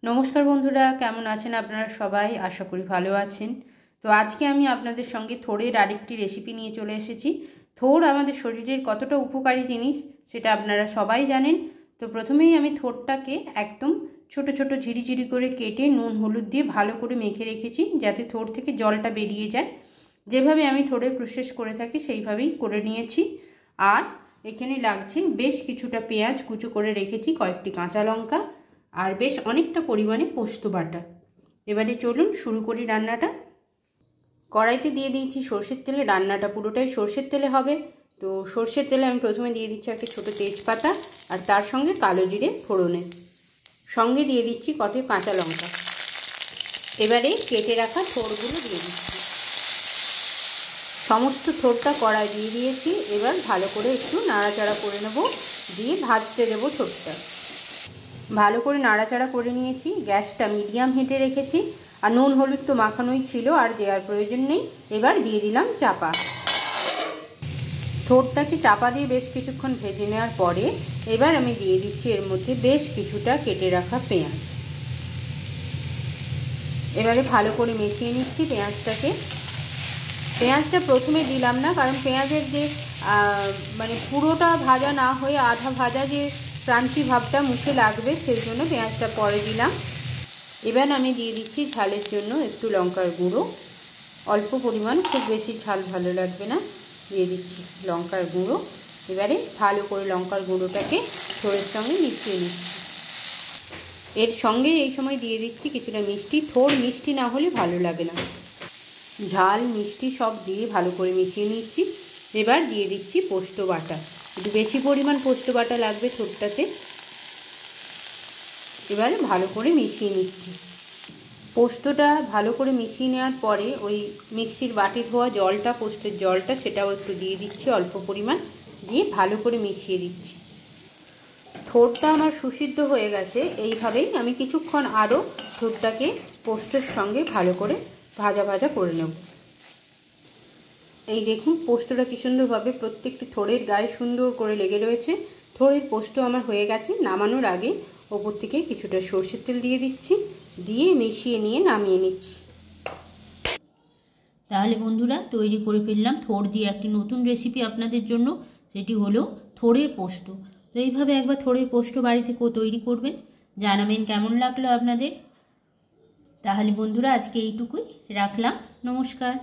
নমস্কার বন্ধুরা, কেমন আছেন আপনারা সবাই? আশা করি ভালো আছেন। তো আজকে আমি আপনাদের সঙ্গে থোড়ের আরেকটি রেসিপি নিয়ে চলে এসেছি। থোড় আমাদের শরীরের কতটা উপকারী জিনিস সেটা আপনারা সবাই জানেন। তো প্রথমেই আমি থোড়টাকে একদম ছোট ছোট ঝিরিঝিরি করে কেটে নুন হলুদ দিয়ে ভালো করে মেখে রেখেছি, যাতে থোড় থেকে জলটা বেরিয়ে যায়। যেভাবে আমি থোড়ের প্রসেস করে থাকি সেইভাবেই করে নিয়েছি। আর এখানে লাগছে বেশ কিছুটা পেঁয়াজ কুচো করে রেখেছি, কয়েকটি কাঁচা লঙ্কা, আর বেশ অনেকটা পরিমাণে পোস্ত বাটা। এবারে চলুন শুরু করি রান্নাটা। কড়াইতে দিয়ে দিয়েছি সর্ষের তেলে, রান্নাটা পুরোটাই সর্ষের তেলে হবে। তো সর্ষের তেলে আমি প্রথমে দিয়ে দিচ্ছি একটা ছোটো তেজপাতা, আর তার সঙ্গে কালো জিরে ফোড়নে, সঙ্গে দিয়ে দিচ্ছি কটি কাঁচা লঙ্কা। এবারে কেটে রাখা থোড়গুলো দিয়ে দিচ্ছি। সমস্ত থোড়টা কড়াই দিয়ে দিয়েছি। এবার ভালো করে একটু নাড়াচাড়া করে নেব, দিয়ে ভাজতে দেবো থোড়টা। ভালো করে নাড়াচাড়া করে নিয়েছি, গ্যাসটা মিডিয়াম হিটে রেখেছি। আর নুন হলুদ তো মাখানোই ছিল, আর দেওয়ার প্রয়োজন নেই। এবার দিয়ে দিলাম চাপা। থোড়টাকে চাপা দিয়ে বেশ কিছুক্ষণ ভেজে নেওয়ার পরে এবার আমি দিয়ে দিচ্ছি এর মধ্যে বেশ কিছুটা কেটে রাখা পেঁয়াজ। এবারে ভালো করে মিশিয়ে নিচ্ছি পেঁয়াজটাকে। পেঁয়াজটা প্রথমে দিলাম না, কারণ পেঁয়াজের যে মানে পুরোটা ভাজা না হয়ে আধা ভাজা যে ক্রাঞ্চি ভাবটা মুখে লাগবে, সেই জন্য পেঁয়াজটা পরে দিলাম। এবার আমি দিয়ে দিচ্ছি ঝালের জন্য একটু লঙ্কার গুঁড়ো, অল্প পরিমাণ, খুব বেশি ঝাল ভালো লাগবে না। দিয়ে দিচ্ছি লঙ্কার গুঁড়ো। এবারে ভালো করে লঙ্কার গুঁড়োটাকে থোড়ের সঙ্গে মিশিয়ে নিচ্ছি। এর সঙ্গে এই সময় দিয়ে দিচ্ছি কিছুটা মিষ্টি। থোড় মিষ্টি না হলে ভালো লাগে না। ঝাল মিষ্টি সব দিয়ে ভালো করে মিশিয়ে নিচ্ছি। এবার দিয়ে দিচ্ছি পোস্ত বাটা, একটু বেশি পরিমাণ পোস্ত বাটা লাগবে থোড়টাতে। এবারে ভালো করে মিশিয়ে নিচ্ছি। পোস্তটা ভালো করে মিশিয়ে নেওয়ার পরে ওই মিক্সির বাটি ধোয়া জলটা, পোস্তের জলটা, সেটাও একটু দিয়ে দিচ্ছি অল্প পরিমাণ, দিয়ে ভালো করে মিশিয়ে দিচ্ছি। থোড়টা আমার সুসিদ্ধ হয়ে গেছে। এইভাবেই আমি কিছুক্ষণ আরও থোড়টাকে পোস্তের সঙ্গে ভালো করে ভাজা ভাজা করে নেব। এই দেখুন পোস্তটা কী সুন্দরভাবে প্রত্যেকটি থোড়ের গায়ে সুন্দর করে লেগে রয়েছে। থোড়ের পোস্ত আমার হয়ে গেছে। নামানোর আগে ওপর থেকে কিছুটা সর্ষের তেল দিয়ে দিচ্ছি, দিয়ে মিশিয়ে নিয়ে নামিয়ে নিচ্ছি। তাহলে বন্ধুরা, তৈরি করে ফেললাম থোড় দিয়ে একটি নতুন রেসিপি আপনাদের জন্য। সেটি হলো থোড়ের পোস্ত। তো এইভাবে একবার থোড়ের পোস্ত বাড়িতে তৈরি করবেন, জানাবেন কেমন লাগলো আপনাদের। তাহলে বন্ধুরা, আজকে এইটুকুই রাখলাম। নমস্কার।